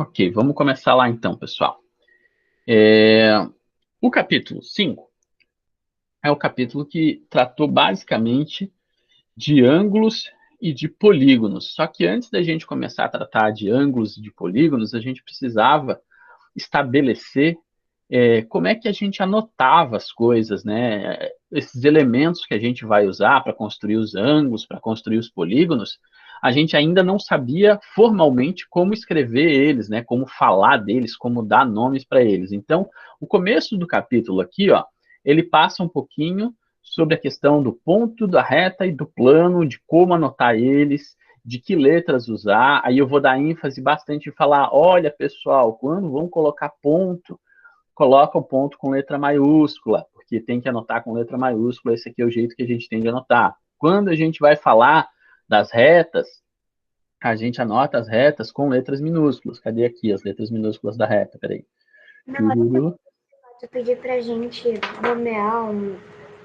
Ok, vamos começar lá então, pessoal. É, O capítulo 5 é o capítulo que tratou basicamente de ângulos e de polígonos. Só que antes da gente começar a tratar de ângulos e de polígonos, a gente precisava estabelecer como é que a gente anotava as coisas, né? Esses elementos que a gente vai usar para construir os ângulos, para construir os polígonos, a gente ainda não sabia formalmente como escrever eles, né? Como falar deles, como dar nomes para eles. Então, o começo do capítulo aqui, ó, ele passa um pouquinho sobre a questão do ponto, da reta e do plano, de como anotar eles, de que letras usar. Aí eu vou dar ênfase bastante em falar, olha, pessoal, quando vão colocar ponto, coloca o ponto com letra maiúscula, porque tem que anotar com letra maiúscula, esse aqui é o jeito que a gente tem de anotar. Quando a gente vai falar das retas, a gente anota as retas com letras minúsculas. Cadê aqui as letras minúsculas da reta? Peraí. Na hora que Chururu. eu pedi pra gente nomear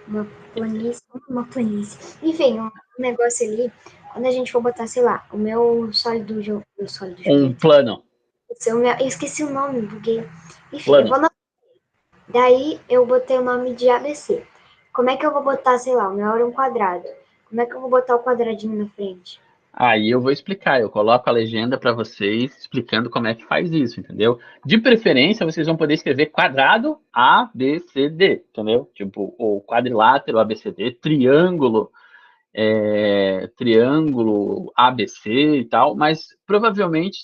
uma planície, enfim, um negócio ali, quando a gente for botar, sei lá, o meu sólido, meu sólido Um geométrico, plano. eu esqueci o nome, buguei. Enfim, eu Plano. vou daí eu botei o nome de ABC. Como é que eu vou botar, sei lá, o meu era um quadrado? Como é que eu vou botar o quadradinho na frente? Aí eu vou explicar, eu coloco a legenda para vocês explicando como é que faz isso, entendeu? De preferência, vocês vão poder escrever quadrado A, B, C, D, entendeu? Tipo, ou quadrilátero ABCD, triângulo, triângulo ABC e tal, mas provavelmente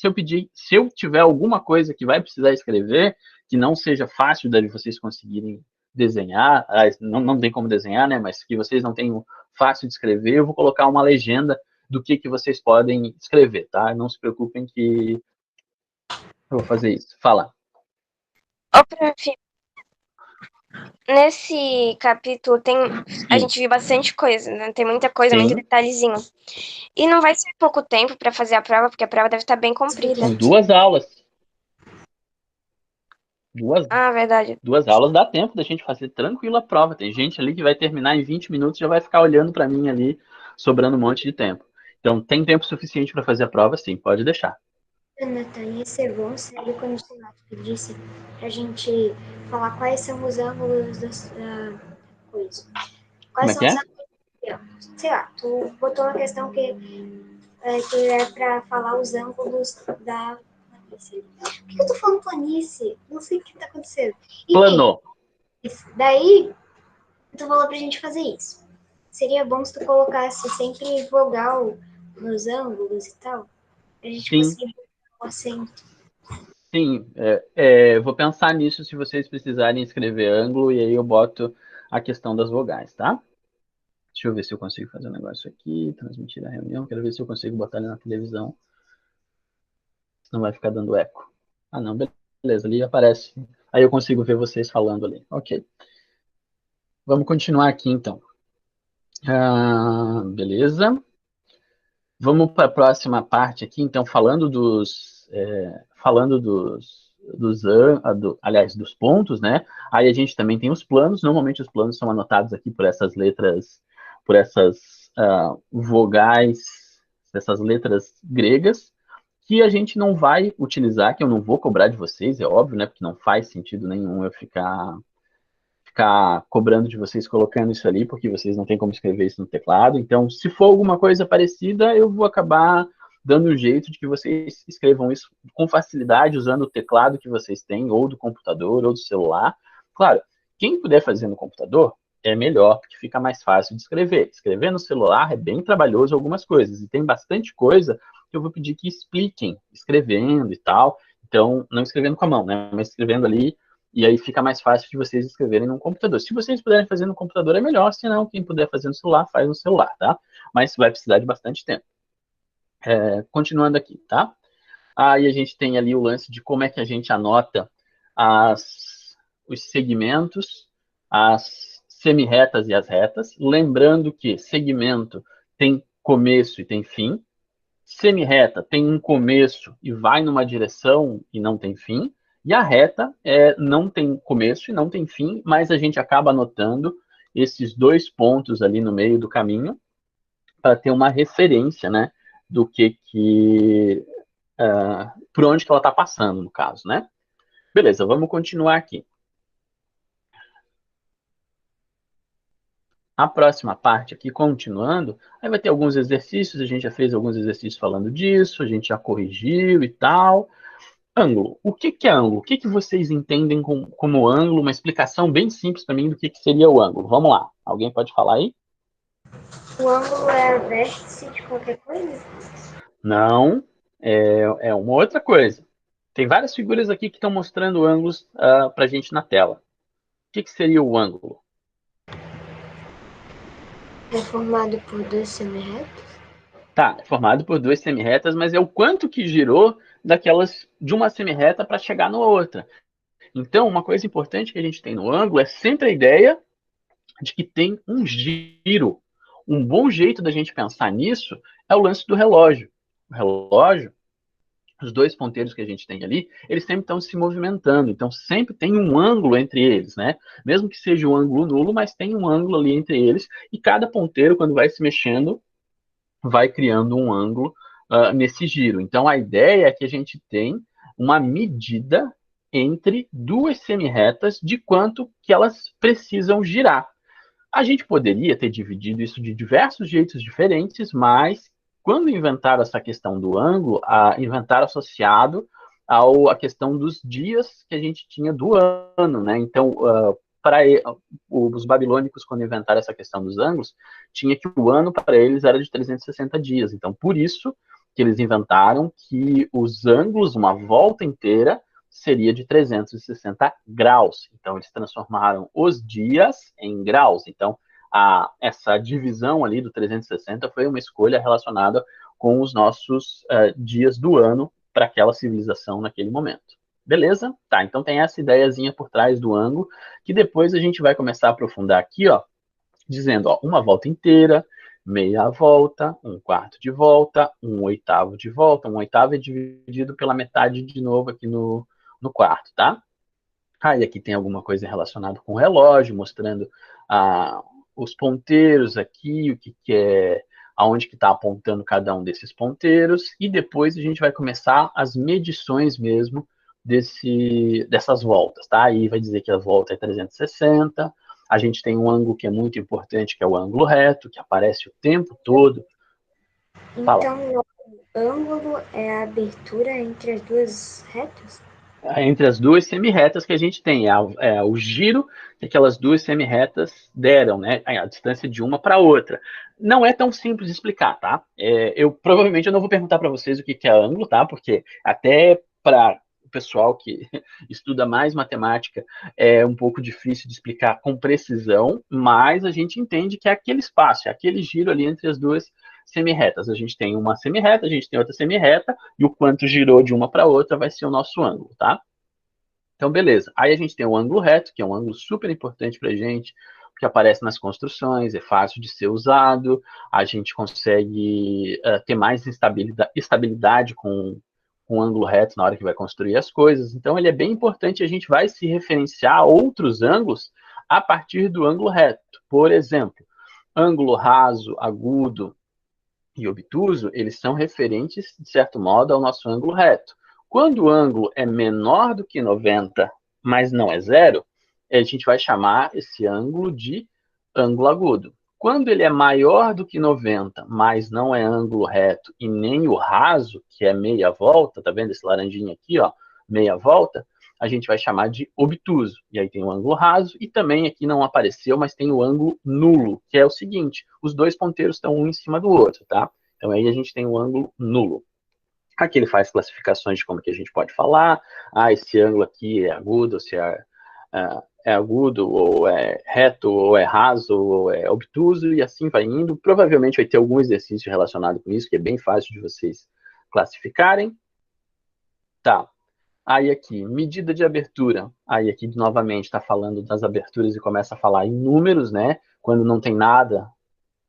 se eu tiver alguma coisa que vai precisar escrever, que não seja fácil de vocês conseguirem desenhar, não tem como desenhar, né, mas que vocês não tenham fácil de escrever, eu vou colocar uma legenda do que vocês podem escrever, tá? Não se preocupem que eu vou fazer isso. Fala. Ô, prof, nesse capítulo a Sim, gente viu bastante coisa, né? Tem muita coisa, muito sim, detalhezinho. E não vai ser pouco tempo para fazer a prova, porque a prova deve estar bem comprida. são duas aulas. Duas, Ah, verdade. duas aulas dá tempo da gente fazer tranquilo a prova. Tem gente ali que vai terminar em 20 minutos e já vai ficar olhando para mim ali, sobrando um monte de tempo. Então, tem tempo suficiente para fazer a prova, sim, pode deixar. Nathan, ia ser bom se ali quando o Renato pedisse pra gente falar quais são os ângulos da coisa. Como Quais é são que os é? ângulos? Sei lá, tu botou uma questão que é pra falar os ângulos da planície. Por que eu tô falando planície? Não sei o que tá acontecendo. Enfim, Planou. daí tu falou pra gente fazer isso. Seria bom se tu colocasse sempre vogal nos ângulos e tal, pra gente Sim, conseguir botar o acento. sim. Vou pensar nisso se vocês precisarem escrever ângulo e aí eu boto a questão das vogais, tá? Deixa eu ver se eu consigo fazer um negócio aqui, transmitir a reunião. Quero ver se eu consigo botar ele na televisão. Não vai ficar dando eco. Ah, não, beleza, ali aparece. Aí eu consigo ver vocês falando ali. Ok. Vamos continuar aqui então. Beleza. Vamos para a próxima parte aqui, então, aliás, dos pontos, né? Aí a gente também tem os planos. Normalmente os planos são anotados aqui por essas letras, por essas vogais, essas letras gregas, que a gente não vai utilizar, que eu não vou cobrar de vocês, é óbvio, né? Porque não faz sentido nenhum eu ficar cobrando de vocês colocando isso ali, porque vocês não têm como escrever isso no teclado. Então, se for alguma coisa parecida, eu vou acabar dando um jeito de que vocês escrevam isso com facilidade, usando o teclado que vocês têm, ou do computador, ou do celular. Claro, quem puder fazer no computador, é melhor, porque fica mais fácil de escrever. Escrever no celular é bem trabalhoso algumas coisas, e tem bastante coisa que eu vou pedir que expliquem, escrevendo e tal. Então, não escrevendo com a mão, né? Mas escrevendo ali e aí fica mais fácil de vocês escreverem no computador. Se vocês puderem fazer no computador é melhor, se não, quem puder fazer no celular, faz no celular, tá? Mas vai precisar de bastante tempo. Continuando aqui, tá? Aí a gente tem ali o lance de como é que a gente anota os segmentos, as semi-retas e as retas. Lembrando que segmento tem começo e tem fim. Semi-reta tem um começo e vai numa direção e não tem fim. E a reta não tem começo e não tem fim, mas a gente acaba anotando esses dois pontos ali no meio do caminho para ter uma referência, né, do que por onde que ela está passando, no caso, né? Beleza, vamos continuar aqui. A próxima parte aqui, continuando, aí vai ter alguns exercícios, a gente já fez alguns exercícios falando disso, a gente já corrigiu e tal. Ângulo. O que que é ângulo? O que que vocês entendem como ângulo? Uma explicação bem simples para mim do que seria o ângulo. Vamos lá. Alguém pode falar aí? O ângulo é o vértice de qualquer coisa? Não, é uma outra coisa. Tem várias figuras aqui que estão mostrando ângulos para a gente na tela. O que que seria o ângulo? É formado por dois semirretos? Tá, é formado por duas semirretas, mas é o quanto que girou de uma semirreta para chegar na outra. Então, uma coisa importante que a gente tem no ângulo é sempre a ideia de que tem um giro. Um bom jeito da gente pensar nisso é o lance do relógio. O relógio, os dois ponteiros que a gente tem ali, eles sempre estão se movimentando, então sempre tem um ângulo entre eles, né? Mesmo que seja um ângulo nulo, mas tem um ângulo ali entre eles, e cada ponteiro, quando vai se mexendo, vai criando um ângulo nesse giro. Então a ideia é que a gente tem uma medida entre duas semirretas de quanto que elas precisam girar. A gente poderia ter dividido isso de diversos jeitos diferentes, mas quando inventaram essa questão do ângulo, inventaram associado à questão dos dias que a gente tinha do ano, né? Então, para os babilônicos, quando inventaram essa questão dos ângulos, tinha que o ano para eles era de 360 dias. Então, por isso que eles inventaram que os ângulos, uma volta inteira, seria de 360 graus. Então, eles transformaram os dias em graus. Então, essa divisão ali do 360 foi uma escolha relacionada com os nossos dias do ano para aquela civilização naquele momento. Beleza? Tá, então tem essa ideiazinha por trás do ângulo, que depois a gente vai começar a aprofundar aqui, ó, dizendo, ó, uma volta inteira, meia volta, um quarto de volta, um oitavo de volta. Um oitavo é dividido pela metade de novo aqui no quarto, tá? E aqui tem alguma coisa relacionada com o relógio, mostrando os ponteiros aqui, o que é, aonde que está apontando cada um desses ponteiros, e depois a gente vai começar as medições mesmo dessas voltas, tá? Aí vai dizer que a volta é 360, a gente tem um ângulo que é muito importante, que é o ângulo reto, que aparece o tempo todo. Fala. Então, o ângulo é a abertura entre as duas retas? Entre as duas semirretas que a gente tem, o giro que aquelas duas semirretas deram, né? A distância de uma para outra. Não é tão simples de explicar, tá? Provavelmente eu não vou perguntar para vocês o que é ângulo, tá? Porque até para o pessoal que estuda mais matemática é um pouco difícil de explicar com precisão, mas a gente entende que é aquele espaço, é aquele giro ali entre as duas semirretas. A gente tem uma semirreta, a gente tem outra semirreta, e o quanto girou de uma para outra vai ser o nosso ângulo, tá? Então, beleza. Aí a gente tem o ângulo reto, que é um ângulo super importante para a gente, que aparece nas construções, é fácil de ser usado, a gente consegue ter mais estabilidade com o ângulo reto na hora que vai construir as coisas. Então, ele é bem importante, a gente vai se referenciar a outros ângulos a partir do ângulo reto. Por exemplo, ângulo raso, agudo e obtuso, eles são referentes, de certo modo, ao nosso ângulo reto. Quando o ângulo é menor do que 90, mas não é zero, a gente vai chamar esse ângulo de ângulo agudo. Quando ele é maior do que 90, mas não é ângulo reto e nem o raso, que é meia volta, tá vendo esse laranjinha aqui, ó, meia volta, a gente vai chamar de obtuso. E aí tem o ângulo raso, e também aqui não apareceu, mas tem o ângulo nulo, que é o seguinte, os dois ponteiros estão um em cima do outro, tá? Então aí a gente tem o ângulo nulo. Aqui ele faz classificações de como que a gente pode falar, esse ângulo aqui é agudo, se é agudo, ou é reto, ou é raso, ou é obtuso, e assim vai indo. Provavelmente vai ter algum exercício relacionado com isso, que é bem fácil de vocês classificarem. Tá. Aí aqui, medida de abertura. Aí aqui, novamente, está falando das aberturas e começa a falar em números, né? Quando não tem nada,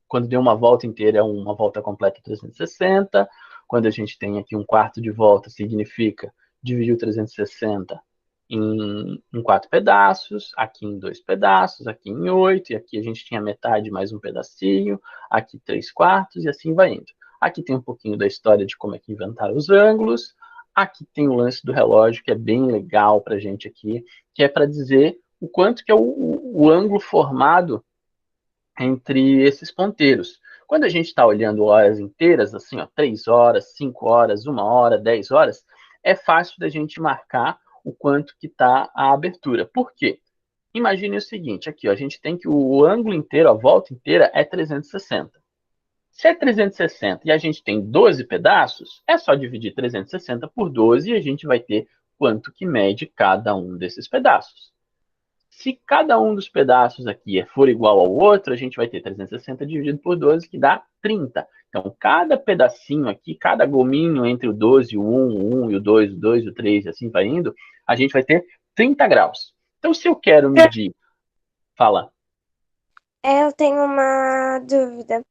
quando deu uma volta inteira, é uma volta completa 360. Quando a gente tem aqui um quarto de volta, significa dividir o 360 em 4 pedaços, aqui em 2 pedaços, aqui em 8, e aqui a gente tinha metade mais um pedacinho, aqui 3 quartos, e assim vai indo. Aqui tem um pouquinho da história de como é que inventaram os ângulos. Aqui tem o lance do relógio, que é bem legal para a gente aqui, que é para dizer o quanto que é o ângulo formado entre esses ponteiros. Quando a gente está olhando horas inteiras, assim, ó, 3 horas, 5 horas, 1 hora, 10 horas, é fácil da gente marcar o quanto que está a abertura. Por quê? Imagine o seguinte, aqui, ó, a gente tem que o ângulo inteiro, a volta inteira, é 360. Se é 360 e a gente tem 12 pedaços, é só dividir 360 por 12 e a gente vai ter quanto que mede cada um desses pedaços. Se cada um dos pedaços aqui for igual ao outro, a gente vai ter 360 dividido por 12, que dá 30. Então, cada pedacinho aqui, cada gominho entre o 12, o 1 e o 2, o 2, o 3, e assim vai indo, a gente vai ter 30 graus. Então, se eu quero medir... Fala. Eu tenho uma dúvida.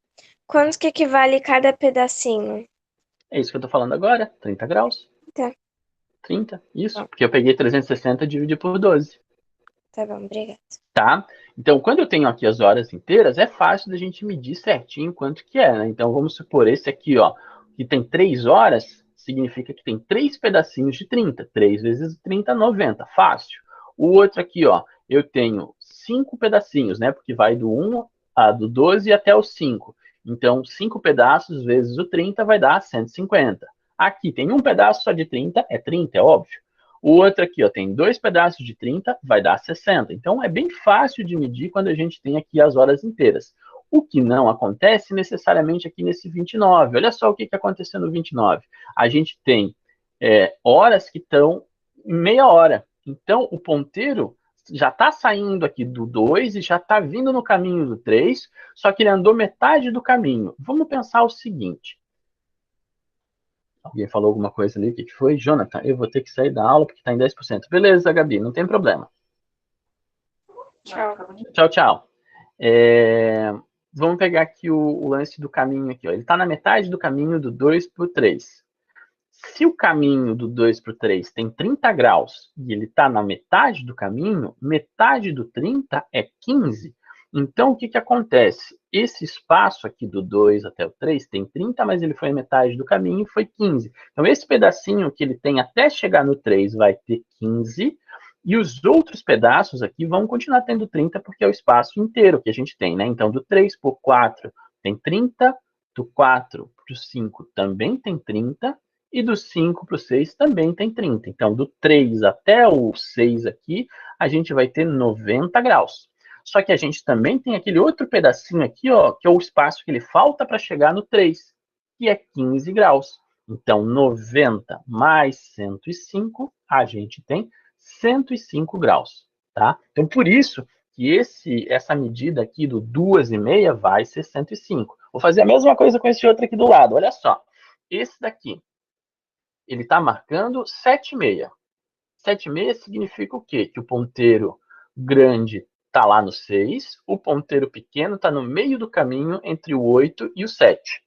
Quanto que equivale cada pedacinho? É isso que eu estou falando agora, 30 graus. Tá. 30, isso. Bom. Porque eu peguei 360 e dividi por 12. Tá bom, obrigada. Tá? Então, quando eu tenho aqui as horas inteiras, é fácil da gente medir certinho quanto que é, né? Então, vamos supor esse aqui, ó, que tem 3 horas, significa que tem 3 pedacinhos de 30. 3 vezes 30, 90. Fácil. O outro aqui, ó, eu tenho 5 pedacinhos, né? Porque vai do 1 do 12 até o 5. Então, 5 pedaços vezes o 30 vai dar 150. Aqui tem um pedaço só de 30, é 30, é óbvio. O outro aqui, ó, tem 2 pedaços de 30, vai dar 60. Então, é bem fácil de medir quando a gente tem aqui as horas inteiras. O que não acontece necessariamente aqui nesse 29. Olha só o que aconteceu no 29. A gente tem horas que estão em meia hora. Então, o ponteiro já está saindo aqui do 2 e já está vindo no caminho do 3, só que ele andou metade do caminho. Vamos pensar o seguinte. Alguém falou alguma coisa ali, o que foi? Jonathan, eu vou ter que sair da aula porque está em 10%. Beleza, Gabi, não tem problema. Tchau. Tchau, tchau. Vamos pegar aqui o lance do caminho aqui. Ó. Ele está na metade do caminho do 2 para o 3. Se o caminho do 2 para o 3 tem 30 graus e ele está na metade do caminho, metade do 30 é 15. Então, o que acontece? Esse espaço aqui do 2 até o 3 tem 30, mas ele foi a metade do caminho e foi 15. Então, esse pedacinho que ele tem até chegar no 3 vai ter 15, e os outros pedaços aqui vão continuar tendo 30, porque é o espaço inteiro que a gente tem, né? Então, do 3 por 4 tem 30, do 4 para o 5 também tem 30, e do 5 para o 6 também tem 30. Então, do 3 até o 6 aqui, a gente vai ter 90 graus. Só que a gente também tem aquele outro pedacinho aqui, ó, que é o espaço que ele falta para chegar no 3, que é 15 graus. Então, 90 mais 105, a gente tem 105 graus, tá? Então, por isso que essa medida aqui do 2,5 vai ser 105. Vou fazer a mesma coisa com esse outro aqui do lado, olha só. Esse daqui, ele está marcando 7,5. 7,5 significa o quê? Que o ponteiro grande está lá no 6, o ponteiro pequeno está no meio do caminho entre o 8 e o 7.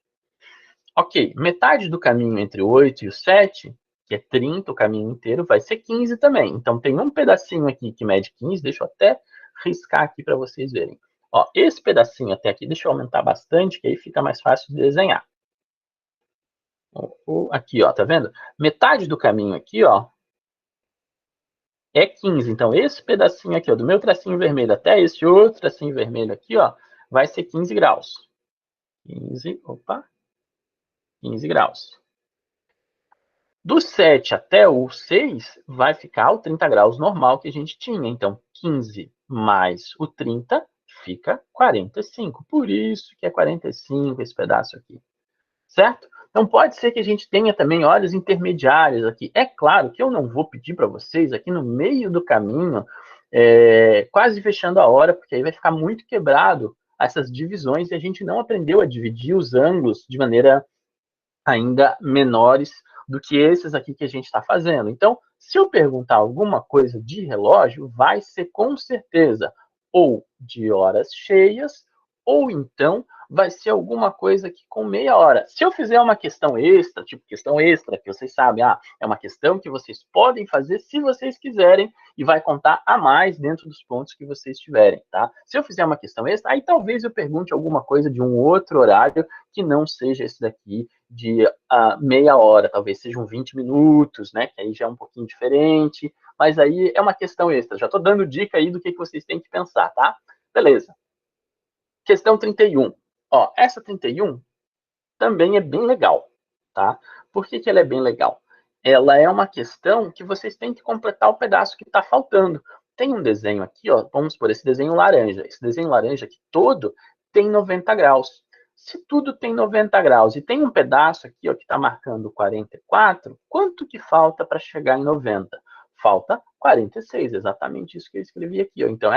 Ok, metade do caminho entre o 8 e o 7, que é 30 o caminho inteiro, vai ser 15 também. Então, tem um pedacinho aqui que mede 15, deixa eu até riscar aqui para vocês verem. Ó, esse pedacinho até aqui, deixa eu aumentar bastante, que aí fica mais fácil de desenhar. Aqui, ó, tá vendo? Metade do caminho aqui, ó, é 15. Então, esse pedacinho aqui, ó, do meu tracinho vermelho até esse outro tracinho vermelho aqui, ó, vai ser 15 graus. 15 graus. Do 7 até o 6, vai ficar o 30 graus normal que a gente tinha. Então, 15 mais o 30 fica 45. Por isso que é 45 esse pedaço aqui. Certo? Então, pode ser que a gente tenha também horas intermediárias aqui. É claro que eu não vou pedir para vocês aqui no meio do caminho, quase fechando a hora, porque aí vai ficar muito quebrado essas divisões e a gente não aprendeu a dividir os ângulos de maneira ainda menores do que esses aqui que a gente está fazendo. Então, se eu perguntar alguma coisa de relógio, vai ser com certeza ou de horas cheias ou então vai ser alguma coisa aqui com meia hora. Se eu fizer uma questão extra, tipo questão extra, que vocês sabem, é uma questão que vocês podem fazer se vocês quiserem, e vai contar a mais dentro dos pontos que vocês tiverem, tá? Se eu fizer uma questão extra, aí talvez eu pergunte alguma coisa de um outro horário que não seja esse daqui de meia hora, talvez sejam 20 minutos, né? Que aí já é um pouquinho diferente, mas aí é uma questão extra. Já estou dando dica aí do que vocês têm que pensar, tá? Beleza. Questão 31. Ó, essa 31 também é bem legal, tá? Por que ela é bem legal? Ela é uma questão que vocês têm que completar o pedaço que está faltando. Tem um desenho aqui, ó, vamos por esse desenho laranja. Esse desenho laranja aqui todo tem 90 graus. Se tudo tem 90 graus e tem um pedaço aqui, ó, que está marcando 44, quanto que falta para chegar em 90? Falta 46, exatamente isso que eu escrevi aqui, ó. Então,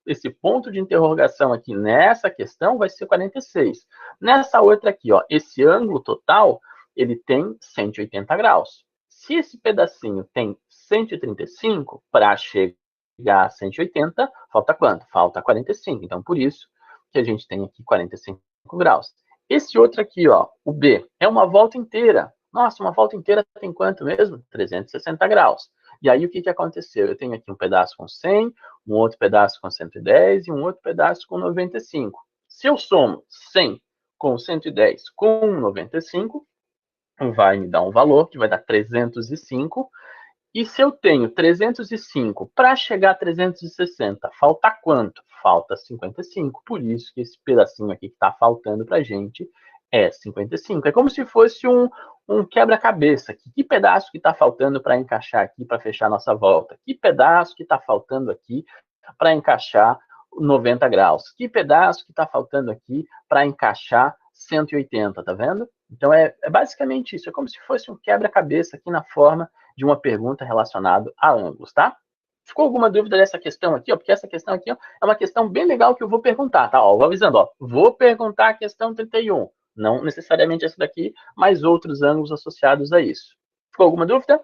esse ponto de interrogação aqui nessa questão vai ser 46. Nessa outra aqui, ó, esse ângulo total, ele tem 180 graus. Se esse pedacinho tem 135, para chegar a 180, falta quanto? Falta 45. Então, por isso que a gente tem aqui 45 graus. Esse outro aqui, ó, o B, é uma volta inteira. Nossa, uma volta inteira tem quanto mesmo? 360 graus. E aí, o que aconteceu? Eu tenho aqui um pedaço com 100, um outro pedaço com 110 e um outro pedaço com 95. Se eu somo 100 com 110 com 95, vai me dar um valor que vai dar 305. E se eu tenho 305 para chegar a 360, falta quanto? Falta 55. Por isso que esse pedacinho aqui que está faltando para a gente é 55. É como se fosse um quebra-cabeça. Que pedaço que está faltando para encaixar aqui para fechar a nossa volta? Que pedaço que está faltando aqui para encaixar 90 graus? Que pedaço que está faltando aqui para encaixar 180, tá vendo? Então é basicamente isso. É como se fosse um quebra-cabeça aqui na forma de uma pergunta relacionada a ângulos, tá? Ficou alguma dúvida dessa questão aqui, ó? Porque essa questão aqui, ó, é uma questão bem legal que eu vou perguntar, tá? Ó, vou avisando, ó, vou perguntar a questão 31. Não necessariamente essa daqui, mas outros ângulos associados a isso. Ficou alguma dúvida?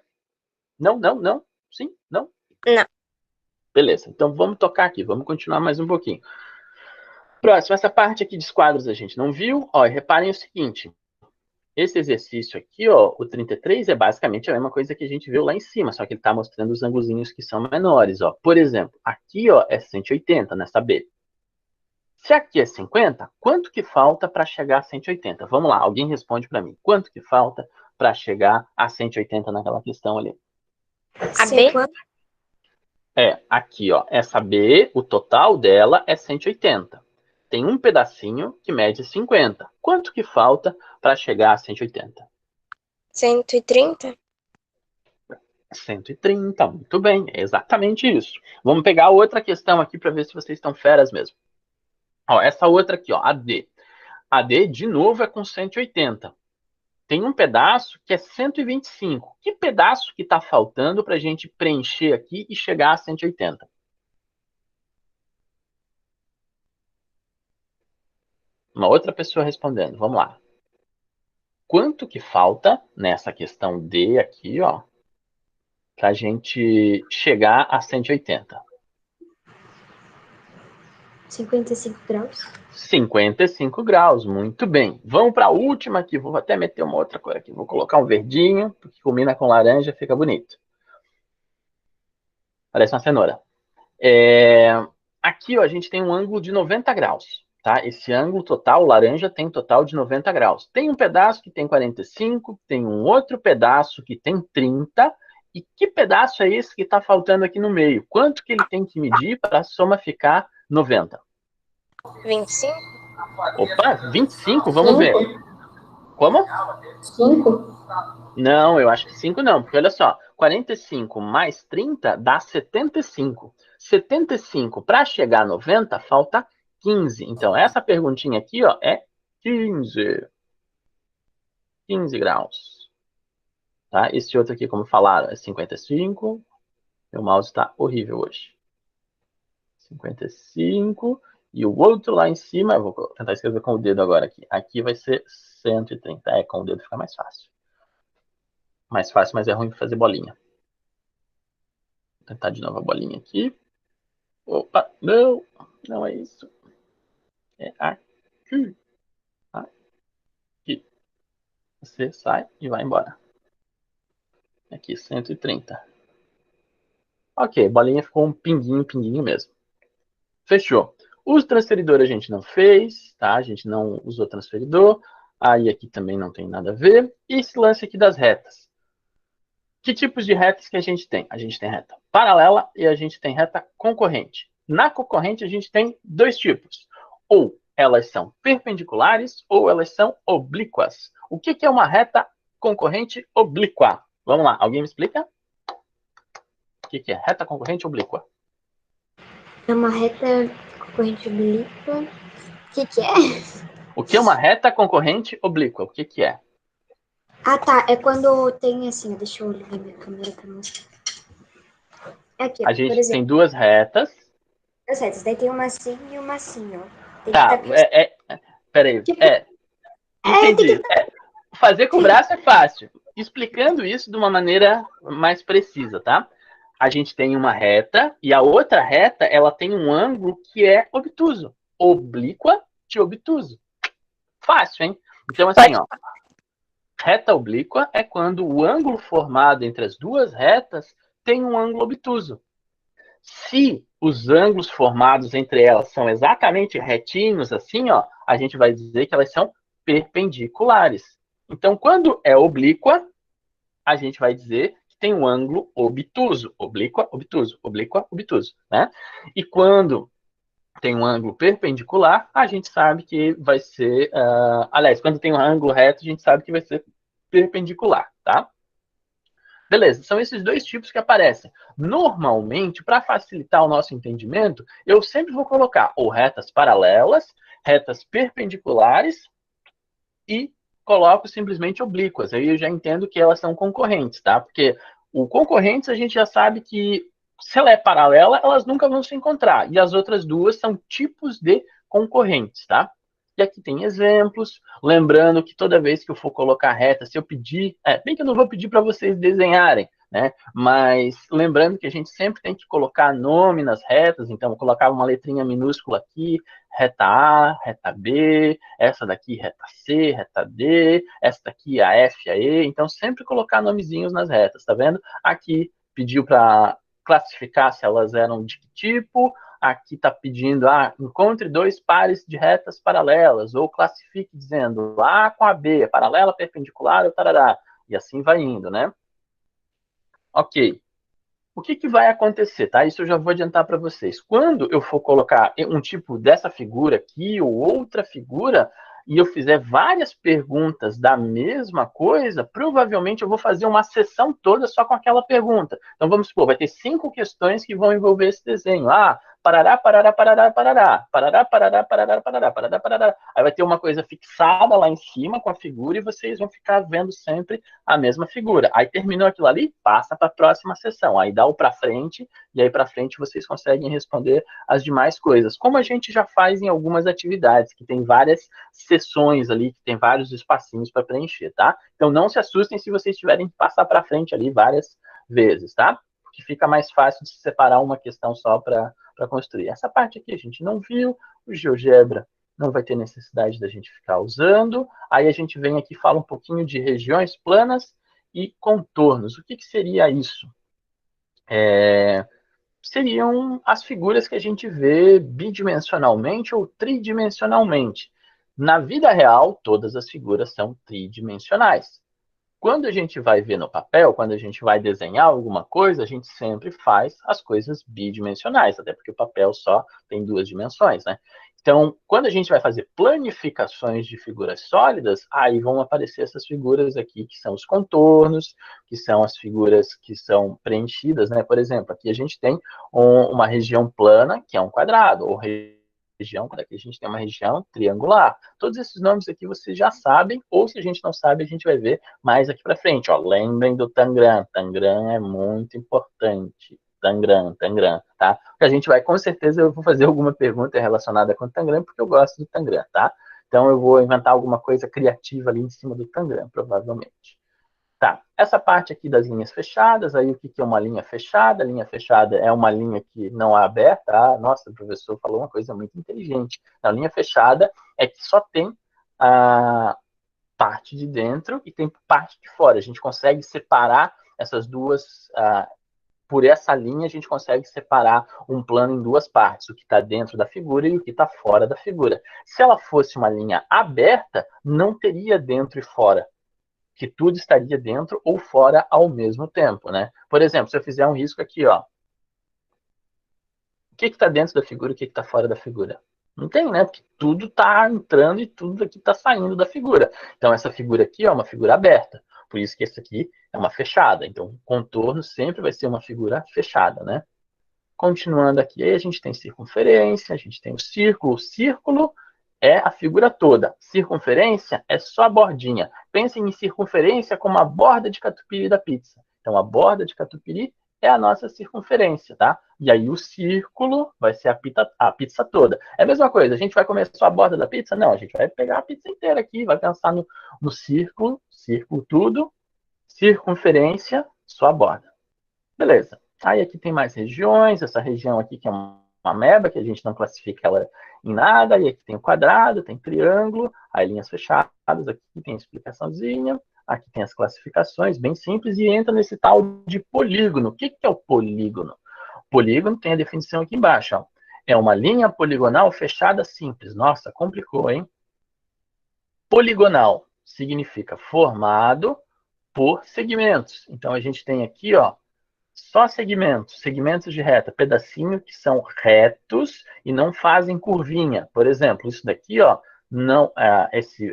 Não, não, não? Sim? Não? Não. Beleza, então vamos tocar aqui, vamos continuar mais um pouquinho. Próximo, essa parte aqui de quadros a gente não viu. Ó, reparem o seguinte, esse exercício aqui, ó, o 33, é basicamente a mesma coisa que a gente viu lá em cima, só que ele está mostrando os ângulozinhos que são menores. Ó. Por exemplo, aqui ó, é 180 nessa B. Se aqui é 50, quanto que falta para chegar a 180? Vamos lá, alguém responde para mim. Quanto que falta para chegar a 180 naquela questão ali? A B? Aqui, ó, essa B, o total dela é 180. Tem um pedacinho que mede 50. Quanto que falta para chegar a 180? 130? 130, muito bem, é exatamente isso. Vamos pegar outra questão aqui para ver se vocês estão feras mesmo. Ó, essa outra aqui, ó, a D. A D, de novo, é com 180. Tem um pedaço que é 125. Que pedaço que está faltando para a gente preencher aqui e chegar a 180? Uma outra pessoa respondendo, vamos lá. Quanto que falta nessa questão D aqui, ó, para a gente chegar a 180? 55 graus. 55 graus, muito bem. Vamos para a última aqui, vou até meter uma outra cor aqui. Vou colocar um verdinho, porque combina com laranja, fica bonito. Parece uma cenoura. Aqui ó, a gente tem um ângulo de 90 graus. Tá? Esse ângulo total, laranja, tem um total de 90 graus. Tem um pedaço que tem 45, tem um outro pedaço que tem 30. E que pedaço é esse que está faltando aqui no meio? Quanto que ele tem que medir para a soma ficar 90? 25? Opa, 25, vamos ver. Como? 5? Não, eu acho que 5 não, porque olha só, 45 mais 30 dá 75. 75 para chegar a 90 falta 15. Então, essa perguntinha aqui, ó, é 15. 15 graus. Tá? Esse outro aqui, como falaram, é 55. Meu mouse está horrível hoje. 55. E o outro lá em cima, eu vou tentar escrever com o dedo agora aqui. Aqui vai ser 130. Com o dedo fica mais fácil. Mais fácil, mas é ruim fazer bolinha. Vou tentar de novo a bolinha aqui. Opa, não, não é isso. É Aqui. Você sai e vai embora. Aqui, 130. Ok, bolinha ficou um pinguinho mesmo. Fechou. Os transferidores a gente não fez, tá? A gente não usou transferidor. Aí aqui também não tem nada a ver. E esse lance aqui das retas. Que tipos de retas que a gente tem? A gente tem reta paralela e a gente tem reta concorrente. Na concorrente a gente tem dois tipos. Ou elas são perpendiculares ou elas são oblíquas. O que é uma reta concorrente oblíqua? Vamos lá, alguém me explica? O que é reta concorrente oblíqua? É uma reta concorrente oblíqua. O que é? O que é uma reta concorrente oblíqua? O que é? Ah, tá. É quando tem assim, deixa eu ligar minha câmera pra mostrar. Aqui, A ó, por gente tem exemplo, duas retas. as retas. Daí tem uma assim e uma assim, ó. Tem que Tá, estar peraí. tem que Entendi. Fazer com o braço é fácil. Explicando isso de uma maneira mais precisa, tá? A gente tem uma reta e a outra reta, ela tem um ângulo que é obtuso. Oblíqua de obtuso. Fácil, hein? Então, assim, ó. Reta oblíqua é quando o ângulo formado entre as duas retas tem um ângulo obtuso. Se os ângulos formados entre elas são exatamente retinhos, assim, ó, a gente vai dizer que elas são perpendiculares. Então, quando é oblíqua, a gente vai dizer que tem um ângulo obtuso. Oblíqua, obtuso. Oblíqua, obtuso. Né? E quando tem um ângulo perpendicular, a gente sabe que vai ser... aliás, quando tem um ângulo reto, a gente sabe que vai ser perpendicular. Tá? Beleza, são esses dois tipos que aparecem. Normalmente, para facilitar o nosso entendimento, eu sempre vou colocar ou retas paralelas, retas perpendiculares e coloco simplesmente oblíquas. Aí eu já entendo que elas são concorrentes, tá? Porque o concorrentes a gente já sabe que se ela é paralela, elas nunca vão se encontrar. E as outras duas são tipos de concorrentes, tá? E aqui tem exemplos, lembrando que toda vez que eu for colocar reta, se eu pedir, bem que eu não vou pedir para vocês desenharem, né? Mas lembrando que a gente sempre tem que colocar nome nas retas, então vou colocar uma letrinha minúscula aqui, reta A, reta B, essa daqui reta C, reta D, essa daqui a F, a E, então sempre colocar nomezinhos nas retas, tá vendo? Aqui pediu para classificar se elas eram de que tipo, aqui está pedindo, encontre dois pares de retas paralelas, ou classifique dizendo A com a B, paralela, perpendicular, ou tarará, e assim vai indo, né? Ok. O que vai acontecer, tá? Isso eu já vou adiantar para vocês. Quando eu for colocar um tipo dessa figura aqui, ou outra figura, e eu fizer várias perguntas da mesma coisa, provavelmente eu vou fazer uma sessão toda só com aquela pergunta. Então, vamos supor, vai ter 5 questões que vão envolver esse desenho. Parará, parará, parará, parará. Parará, parará, parará, parará, parará, parará. Aí vai ter uma coisa fixada lá em cima com a figura e vocês vão ficar vendo sempre a mesma figura. Aí terminou aquilo ali, passa para a próxima sessão. Aí dá o para frente, e aí para frente vocês conseguem responder as demais coisas. Como a gente já faz em algumas atividades, que tem várias sessões ali, que tem vários espacinhos para preencher, tá? Então não se assustem se vocês tiverem que passar para frente ali várias vezes, tá? Porque fica mais fácil de separar uma questão só para construir. Essa parte aqui a gente não viu, o GeoGebra não vai ter necessidade da gente ficar usando. Aí a gente vem aqui e fala um pouquinho de regiões planas e contornos. O que seria isso? Seriam as figuras que a gente vê bidimensionalmente ou tridimensionalmente. Na vida real, todas as figuras são tridimensionais. Quando a gente vai ver no papel, quando a gente vai desenhar alguma coisa, a gente sempre faz as coisas bidimensionais, até porque o papel só tem 2 dimensões, né? Então, quando a gente vai fazer planificações de figuras sólidas, aí vão aparecer essas figuras aqui, que são os contornos, que são as figuras que são preenchidas, né? Por exemplo, aqui a gente tem uma região plana, que é um quadrado, ou região, aqui a gente tem uma região triangular. Todos esses nomes aqui vocês já sabem, ou se a gente não sabe, a gente vai ver mais aqui para frente. Ó, lembrem do Tangram. Tangram é muito importante. Tangram, tá? Porque a gente vai, com certeza, eu vou fazer alguma pergunta relacionada com o Tangram, porque eu gosto do Tangram, tá? Então eu vou inventar alguma coisa criativa ali em cima do Tangram, provavelmente. Tá, Essa parte aqui das linhas fechadas, aí o que é uma linha fechada? A linha fechada é uma linha que não é aberta. Ah, nossa, o professor falou uma coisa muito inteligente. A linha fechada é que só tem a parte de dentro e tem parte de fora. A gente consegue separar essas duas... por essa linha, a gente consegue separar um plano em duas partes, o que está dentro da figura e o que está fora da figura. Se ela fosse uma linha aberta, não teria dentro e fora, que tudo estaria dentro ou fora ao mesmo tempo, né? Por exemplo, se eu fizer um risco aqui, ó, o que está dentro da figura e o que está fora da figura? Não tem, né? Porque tudo está entrando e tudo aqui está saindo da figura. Então, essa figura aqui é uma figura aberta. Por isso que essa aqui é uma fechada. Então, o contorno sempre vai ser uma figura fechada, né? Continuando aqui, aí a gente tem circunferência, a gente tem o círculo. O círculo é a figura toda. Circunferência é só a bordinha. Pensem em circunferência como a borda de catupiry da pizza. Então, a borda de catupiry é a nossa circunferência, tá? E aí o círculo vai ser a pizza toda. É a mesma coisa, a gente vai comer só a borda da pizza? Não, a gente vai pegar a pizza inteira aqui, vai pensar no círculo, círculo tudo, circunferência, só a borda. Beleza. Aí aqui tem mais regiões, essa região aqui que é uma ameba, que a gente não classifica ela em nada, e aqui tem o quadrado, tem triângulo, aí linhas fechadas, aqui tem a explicaçãozinha, aqui tem as classificações, bem simples, e entra nesse tal de polígono. O que é o polígono? O polígono tem a definição aqui embaixo, ó. É uma linha poligonal fechada simples. Nossa, complicou, hein? Poligonal significa formado por segmentos. Então, a gente tem aqui, ó, só segmentos, segmentos de reta, pedacinho que são retos e não fazem curvinha. Por exemplo, isso daqui, ó, não,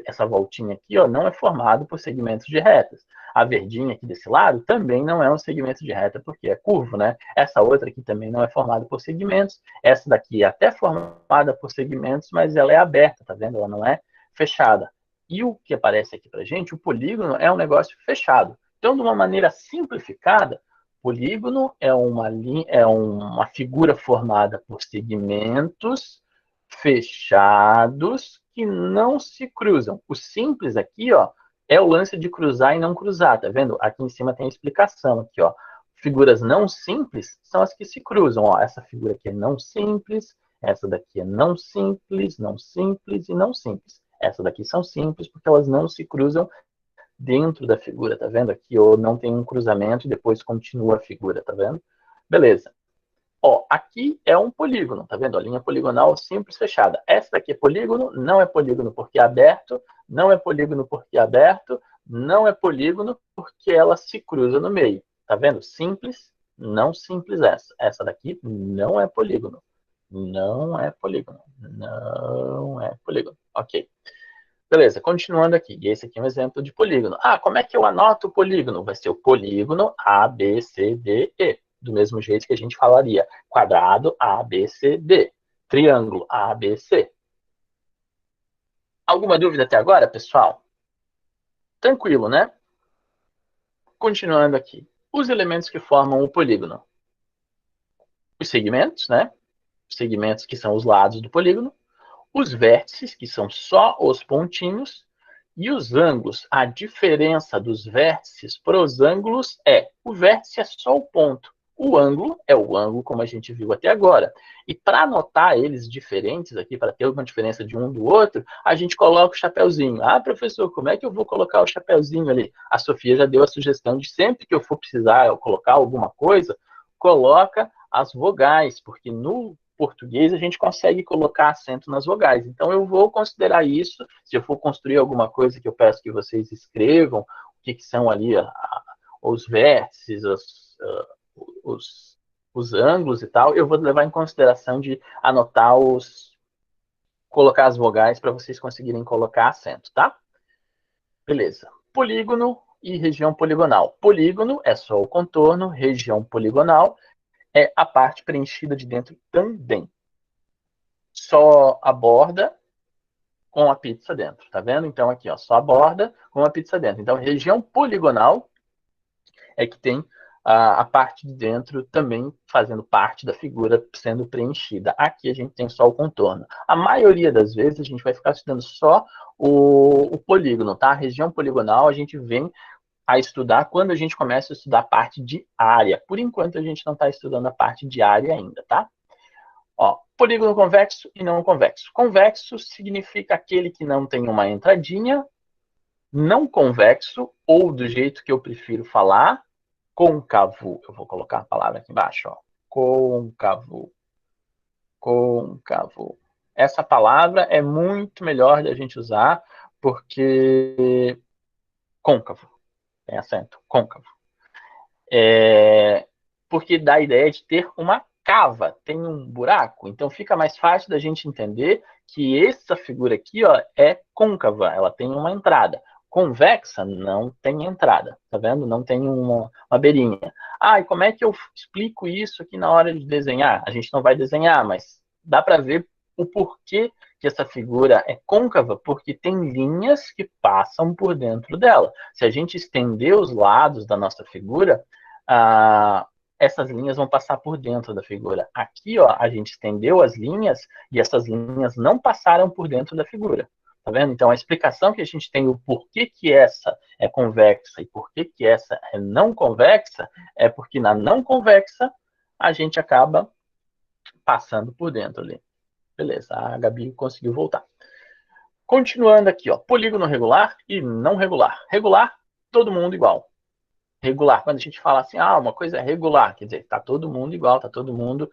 essa voltinha aqui, ó, não é formado por segmentos de retas. A verdinha aqui desse lado também não é um segmento de reta, porque é curvo, né? Essa outra aqui também não é formada por segmentos. Essa daqui é até formada por segmentos, mas ela é aberta, tá vendo? Ela não é fechada. E o que aparece aqui pra gente, o polígono é um negócio fechado. Então, de uma maneira simplificada, polígono é uma figura formada por segmentos fechados que não se cruzam. O simples aqui, ó, é o lance de cruzar e não cruzar, tá vendo? Aqui em cima tem a explicação aqui, ó. Figuras não simples são as que se cruzam, ó. Essa figura aqui é não simples, essa daqui é não simples, não simples e não simples. Essa daqui são simples porque elas não se cruzam dentro da figura, tá vendo aqui? Ou não tem um cruzamento e depois continua a figura, tá vendo? Beleza. Ó, aqui é um polígono, tá vendo? A linha poligonal simples fechada. Essa daqui é polígono, não é polígono porque é aberto, não é polígono porque é aberto, não é polígono porque ela se cruza no meio. Tá vendo? Simples, não simples essa. Essa daqui não é polígono. Não é polígono. Não é polígono. Ok. Beleza, continuando aqui. E esse aqui é um exemplo de polígono. Ah, como é que eu anoto o polígono? Vai ser o polígono A, B, C, D, E. Do mesmo jeito que a gente falaria quadrado A, B, C, D. Triângulo A, B, C. Alguma dúvida até agora, pessoal? Tranquilo, né? Continuando aqui. Os elementos que formam o polígono. Os segmentos, né? Os segmentos que são os lados do polígono. Os vértices, que são só os pontinhos, e os ângulos. A diferença dos vértices para os ângulos é, o vértice é só o ponto, o ângulo é o ângulo como a gente viu até agora. E para anotar eles diferentes aqui, para ter alguma diferença de um do outro, a gente coloca o chapeuzinho. Ah, professor, como é que eu vou colocar o chapeuzinho ali? A Sofia já deu a sugestão de sempre que eu for precisar colocar alguma coisa, coloca as vogais, porque no português a gente consegue colocar acento nas vogais. Então eu vou considerar isso, se eu for construir alguma coisa que eu peço que vocês escrevam, o que são ali os vértices, os ângulos e tal, eu vou levar em consideração de anotar colocar as vogais para vocês conseguirem colocar acento, tá? Beleza. Polígono e região poligonal. Polígono é só o contorno, região poligonal é a parte preenchida de dentro também. Só a borda com a pizza dentro, tá vendo? Então aqui, ó, só a borda com a pizza dentro. Então, região poligonal é que tem a parte de dentro também fazendo parte da figura sendo preenchida. Aqui a gente tem só o contorno. A maioria das vezes a gente vai ficar estudando só o polígono, tá? A região poligonal a gente vem a estudar quando a gente começa a estudar a parte de área. Por enquanto, a gente não está estudando a parte de área ainda, tá? Ó, polígono convexo e não convexo. Convexo significa aquele que não tem uma entradinha. Não convexo, ou do jeito que eu prefiro falar, côncavo. Eu vou colocar a palavra aqui embaixo, ó. Côncavo. Côncavo. Essa palavra é muito melhor da gente usar, porque côncavo. Tem acento, côncavo. Porque dá a ideia de ter uma cava, tem um buraco. Então fica mais fácil da gente entender que essa figura aqui, ó, é côncava, ela tem uma entrada. Convexa não tem entrada, tá vendo? Não tem uma beirinha. Ah, e como é que eu explico isso aqui na hora de desenhar? A gente não vai desenhar, mas dá para ver o porquê que essa figura é côncava, porque tem linhas que passam por dentro dela. Se a gente estender os lados da nossa figura, essas linhas vão passar por dentro da figura. Aqui, ó, a gente estendeu as linhas e essas linhas não passaram por dentro da figura. Tá vendo? Então, a explicação que a gente tem o porquê que essa é convexa e porquê que essa é não convexa é porque na não convexa a gente acaba passando por dentro ali. Beleza, a Gabi conseguiu voltar. Continuando aqui, ó, polígono regular e não regular. Regular, todo mundo igual. Regular, quando a gente fala assim, uma coisa é regular, quer dizer, tá todo mundo igual, tá todo mundo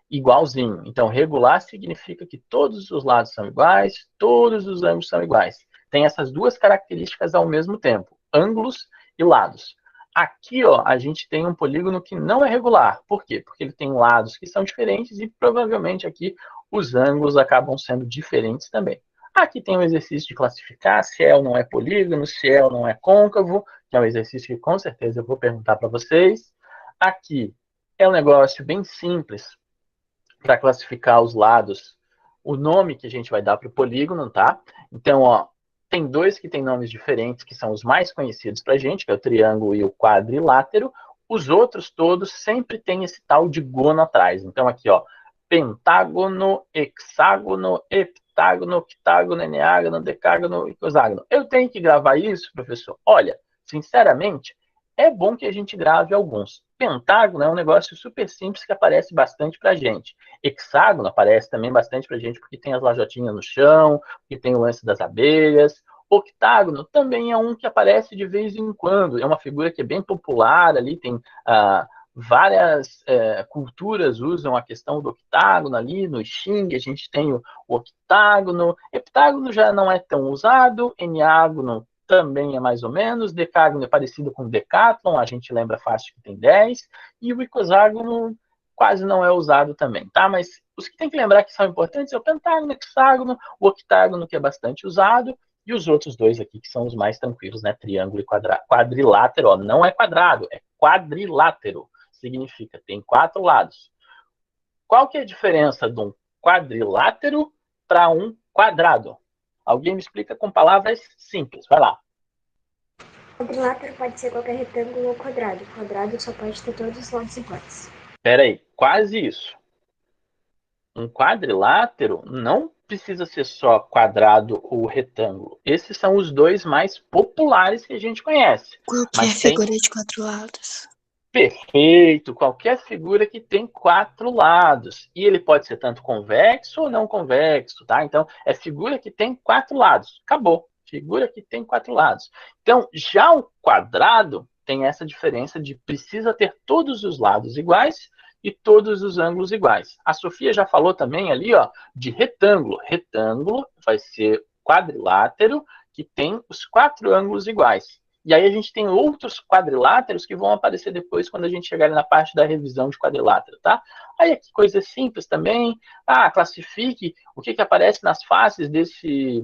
igualzinho. Então, regular significa que todos os lados são iguais, todos os ângulos são iguais. Tem essas duas características ao mesmo tempo, ângulos e lados. Aqui, ó, a gente tem um polígono que não é regular. Por quê? Porque ele tem lados que são diferentes e provavelmente aqui os ângulos acabam sendo diferentes também. Aqui tem um exercício de classificar se é ou não é polígono, se é ou não é côncavo, que é um exercício que com certeza eu vou perguntar para vocês. Aqui é um negócio bem simples para classificar os lados, o nome que a gente vai dar para o polígono, tá? Então, ó, tem dois que têm nomes diferentes, que são os mais conhecidos para a gente, que é o triângulo e o quadrilátero. Os outros todos sempre têm esse tal de gono atrás. Então, aqui, ó, pentágono, hexágono, heptágono, octágono, eneágono, decágono e icoságono. Eu tenho que gravar isso, professor? Olha, sinceramente, é bom que a gente grave alguns. Pentágono é um negócio super simples que aparece bastante pra gente. Hexágono aparece também bastante pra gente porque tem as lajotinhas no chão, porque tem o lance das abelhas. Octágono também é um que aparece de vez em quando. É uma figura que é bem popular ali, tem várias culturas usam a questão do octágono ali, no Xing a gente tem o octágono. Heptágono já não é tão usado, eneágono também é mais ou menos, decágono é parecido com decátlon, a gente lembra fácil que tem 10, e o icoságono quase não é usado também, tá? Mas os que tem que lembrar que são importantes é o pentágono, o hexágono, o octágono, que é bastante usado, e os outros dois aqui que são os mais tranquilos, né? Triângulo e quadrilátero, ó, não é quadrado, é quadrilátero, significa tem 4 lados. Qual que é a diferença de um quadrilátero para um quadrado? Alguém me explica com palavras simples. Vai lá. Quadrilátero pode ser qualquer retângulo ou quadrado. Quadrado só pode ter todos os lados iguais. Espera aí, quase isso. Um quadrilátero não precisa ser só quadrado ou retângulo. Esses são os dois mais populares que a gente conhece. Qualquer figura de 4 lados. Perfeito, qualquer figura que tem 4 lados. E ele pode ser tanto convexo ou não convexo, tá? Então, é figura que tem 4 lados. Acabou. Figura que tem 4 lados. Então, já o quadrado tem essa diferença de precisa ter todos os lados iguais e todos os ângulos iguais. A Sofia já falou também ali, ó, de retângulo. Retângulo vai ser quadrilátero que tem os 4 ângulos iguais. E aí a gente tem outros quadriláteros que vão aparecer depois quando a gente chegar na parte da revisão de quadrilátero, tá? Aí aqui coisa simples também. Classifique o que aparece nas faces desse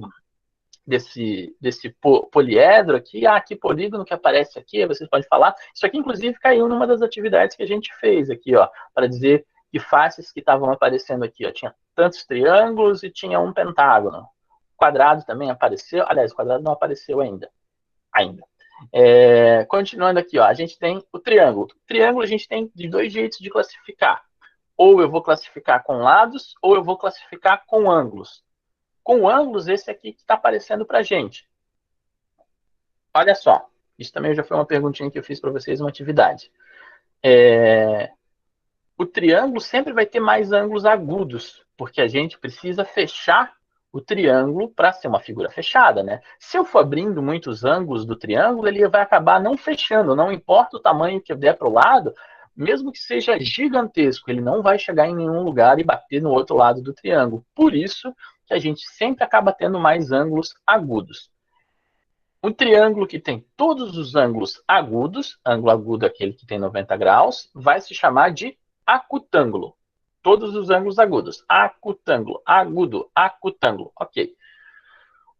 poliedro aqui. Que polígono que aparece aqui, vocês podem falar. Isso aqui, inclusive, caiu numa das atividades que a gente fez aqui, ó, para dizer que faces que estavam aparecendo aqui, ó. Tinha tantos triângulos e tinha um pentágono. Quadrado também apareceu. Aliás, o quadrado não apareceu ainda. Continuando aqui, ó, a gente tem o triângulo. O triângulo a gente tem de 2 jeitos de classificar. Ou eu vou classificar com lados, ou eu vou classificar com ângulos. Com ângulos, esse aqui que está aparecendo para a gente. Olha só, Isso também já foi uma perguntinha que eu fiz para vocês, uma atividade. O triângulo sempre vai ter mais ângulos agudos, porque a gente precisa fechar o triângulo para ser uma figura fechada, né? Se eu for abrindo muitos ângulos do triângulo, ele vai acabar não fechando, não importa o tamanho que eu der para o lado, mesmo que seja gigantesco, ele não vai chegar em nenhum lugar e bater no outro lado do triângulo. Por isso que a gente sempre acaba tendo mais ângulos agudos. Um triângulo que tem todos os ângulos agudos, ângulo agudo é aquele que tem 90 graus, vai se chamar de acutângulo. Todos os ângulos agudos. Acutângulo, agudo, acutângulo. Ok.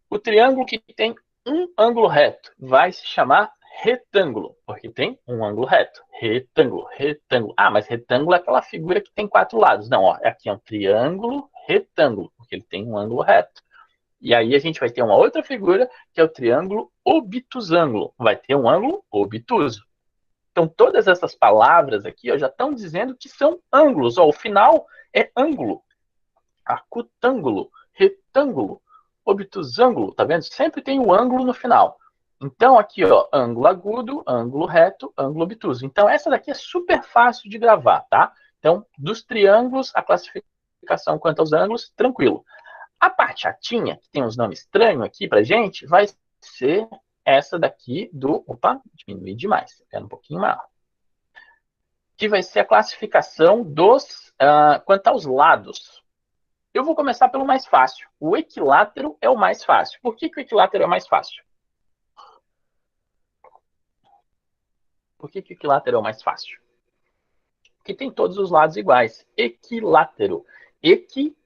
O triângulo que tem um ângulo reto vai se chamar retângulo, porque tem um ângulo reto. Retângulo, retângulo. Ah, mas retângulo é aquela figura que tem 4 lados. Não, ó, aqui é um triângulo retângulo, porque ele tem um ângulo reto. E aí a gente vai ter uma outra figura, que é o triângulo obtusângulo. Vai ter um ângulo obtuso. Então, todas essas palavras aqui ó, já estão dizendo que são ângulos. Ó, o final é ângulo. Acutângulo, retângulo, obtusângulo. Tá vendo? Sempre tem o ângulo no final. Então, aqui, ó, ângulo agudo, ângulo reto, ângulo obtuso. Então, essa daqui é super fácil de gravar, tá? Então, dos triângulos, a classificação quanto aos ângulos, tranquilo. A parte chatinha, que tem uns nomes estranhos aqui pra gente, vai ser essa daqui do... Opa, diminui demais. Quero um pouquinho maior. Que vai ser a classificação dos... quanto aos lados. Eu vou começar pelo mais fácil. O equilátero é o mais fácil. Por que o equilátero é mais fácil? Por que o equilátero é o mais fácil? Porque tem todos os lados iguais. Equilátero. Equi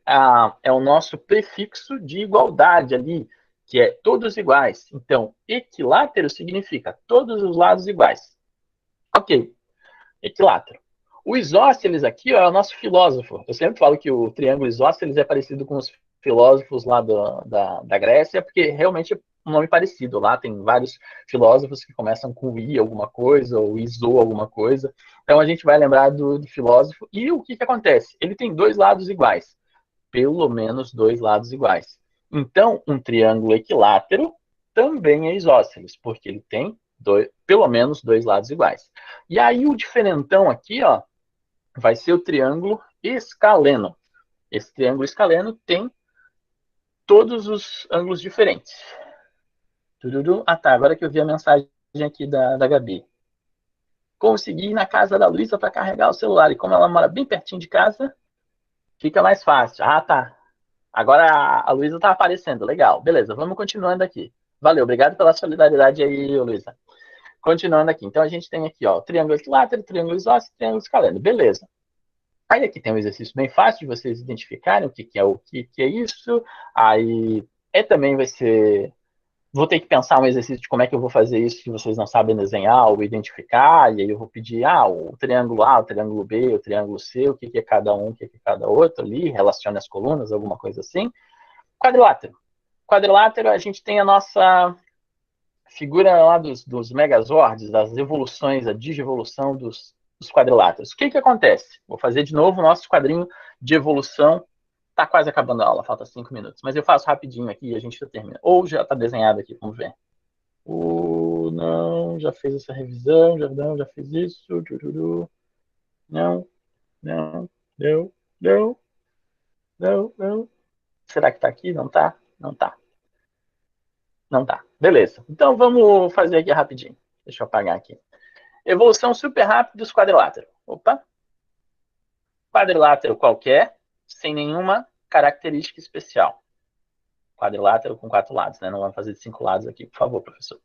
é o nosso prefixo de igualdade ali, que é todos iguais. Então, equilátero significa todos os lados iguais. Ok, equilátero. O isósceles aqui ó, é o nosso filósofo. Eu sempre falo que o triângulo isósceles é parecido com os filósofos lá da Grécia, porque realmente é um nome parecido. Lá tem vários filósofos que começam com I alguma coisa, ou isô alguma coisa. Então a gente vai lembrar do filósofo. E o que acontece? Ele tem 2 lados iguais. Pelo menos 2 lados iguais. Então, um triângulo equilátero também é isósceles, porque ele tem pelo menos 2 lados iguais. E aí o diferentão aqui, ó, vai ser o triângulo escaleno. Esse triângulo escaleno tem todos os ângulos diferentes. Ah, tá. Agora que eu vi a mensagem aqui da Gabi. Consegui ir na casa da Luísa para carregar o celular. E como ela mora bem pertinho de casa, fica mais fácil. Ah, tá. Agora a Luísa tá aparecendo. Legal. Beleza, vamos continuando aqui. Valeu, obrigado pela solidariedade aí, Luísa. Continuando aqui. Então, a gente tem aqui, ó, triângulo equilátero, triângulo isósceles, triângulo escaleno. Beleza. Aí aqui tem um exercício bem fácil de vocês identificarem o que é isso. Aí também vai ser... Vou ter que pensar um exercício de como é que eu vou fazer isso se vocês não sabem desenhar ou identificar. E aí eu vou pedir, o triângulo A, o triângulo B, o triângulo C, o que é cada um, o que é cada outro ali, relacione as colunas, alguma coisa assim. Quadrilátero. Quadrilátero, a gente tem a nossa figura lá dos megazords, das evoluções, a digievolução dos quadriláteros. O que acontece? Vou fazer de novo o nosso quadrinho de evolução. Está quase acabando a aula, falta 5 minutos. Mas eu faço rapidinho aqui e a gente já termina. Ou já está desenhado aqui, vamos ver. Não, já fez essa revisão, já fez isso. Não. Será que está aqui? Não está? Não está. Não tá. Beleza. Então vamos fazer aqui rapidinho. Deixa eu apagar aqui. Evolução super rápida dos quadriláteros. Opa. Quadrilátero qualquer, sem nenhuma característica especial. Quadrilátero com 4 lados, né? Não vamos fazer de 5 lados aqui, por favor, professor.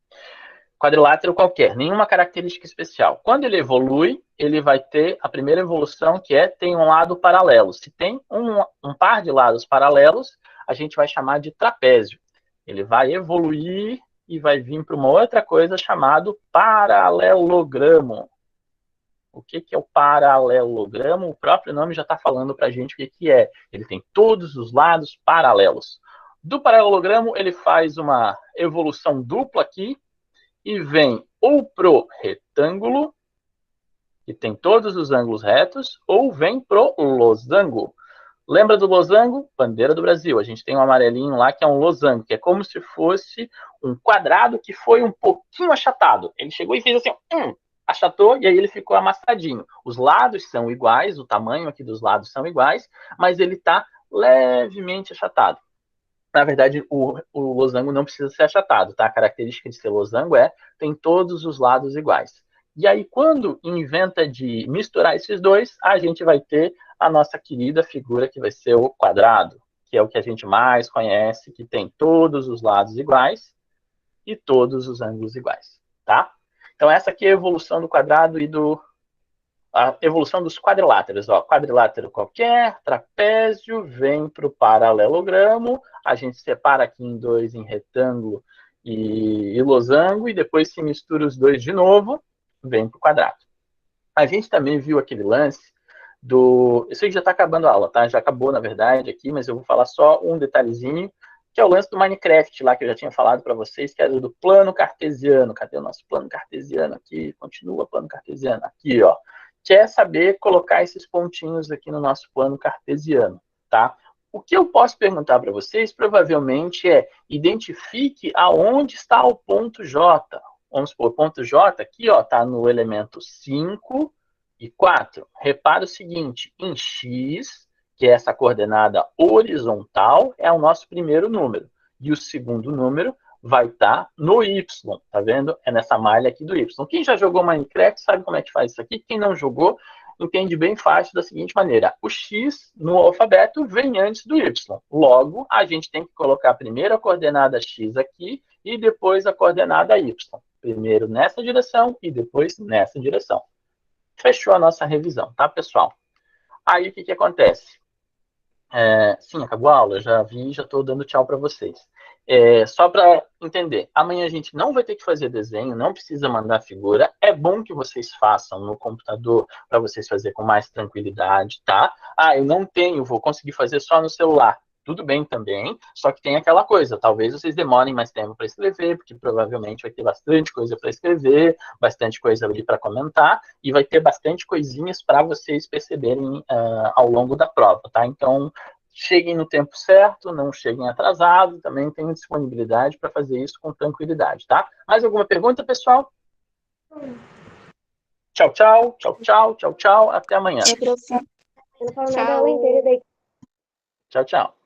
Quadrilátero qualquer, nenhuma característica especial. Quando ele evolui, ele vai ter a primeira evolução, que tem um lado paralelo. Se tem um par de lados paralelos, a gente vai chamar de trapézio. Ele vai evoluir e vai vir para uma outra coisa chamado paralelogramo. O que é o paralelogramo? O próprio nome já está falando para a gente o que é. Ele tem todos os lados paralelos. Do paralelogramo, ele faz uma evolução dupla aqui e vem ou pro retângulo, que tem todos os ângulos retos, ou vem pro losango. Lembra do losango? Bandeira do Brasil. A gente tem um amarelinho lá que é um losango, que é como se fosse um quadrado que foi um pouquinho achatado. Ele chegou e fez assim, achatou, e aí ele ficou amassadinho. Os lados são iguais, o tamanho aqui dos lados são iguais, mas ele está levemente achatado. Na verdade, o losango não precisa ser achatado, tá? A característica de ser losango tem todos os lados iguais. E aí, quando inventa de misturar esses dois, a gente vai ter a nossa querida figura que vai ser o quadrado, que é o que a gente mais conhece, que tem todos os lados iguais e todos os ângulos iguais, tá? Então, essa aqui é a evolução do quadrado e a evolução dos quadriláteros. Ó, quadrilátero qualquer, trapézio, vem para o paralelogramo, a gente separa aqui em dois, em retângulo e losango, e depois se mistura os dois de novo, vem para o quadrado. A gente também viu aquele lance do... Eu sei que já está acabando a aula, tá? Já acabou, na verdade, aqui, mas eu vou falar só um detalhezinho, que é o lance do Minecraft lá, que eu já tinha falado para vocês, que era do plano cartesiano. Cadê o nosso plano cartesiano aqui? Continua plano cartesiano. Aqui, ó. Que é saber colocar esses pontinhos aqui no nosso plano cartesiano, tá? O que eu posso perguntar para vocês, provavelmente, identifique aonde está o ponto J. Vamos supor, o ponto J aqui, ó, está no elemento 5 e 4. Repara o seguinte, em X, que é essa coordenada horizontal, é o nosso primeiro número. E o segundo número vai estar no Y, tá vendo? É nessa malha aqui do Y. Quem já jogou Minecraft sabe como é que faz isso aqui. Quem não jogou, entende bem fácil da seguinte maneira. O X no alfabeto vem antes do Y. Logo, a gente tem que colocar primeiro a coordenada X aqui e depois a coordenada Y. Primeiro nessa direção e depois nessa direção. Fechou a nossa revisão, tá, pessoal? Aí, o que acontece? Sim, acabou a aula, já vi, já estou dando tchau para vocês. Só para entender, amanhã a gente não vai ter que fazer desenho, não precisa mandar figura. É bom que vocês façam no computador para vocês fazerem com mais tranquilidade, tá? Eu não tenho, vou conseguir fazer só no celular. Tudo bem também, só que tem aquela coisa, talvez vocês demorem mais tempo para escrever, porque provavelmente vai ter bastante coisa para escrever, bastante coisa ali para comentar, e vai ter bastante coisinhas para vocês perceberem ao longo da prova, tá? Então, cheguem no tempo certo, não cheguem atrasados, também tenham disponibilidade para fazer isso com tranquilidade, tá? Mais alguma pergunta, pessoal? Tchau, tchau, tchau, tchau, tchau, tchau, até amanhã. Eu não falo nada a aula inteira daí. Tchau, tchau.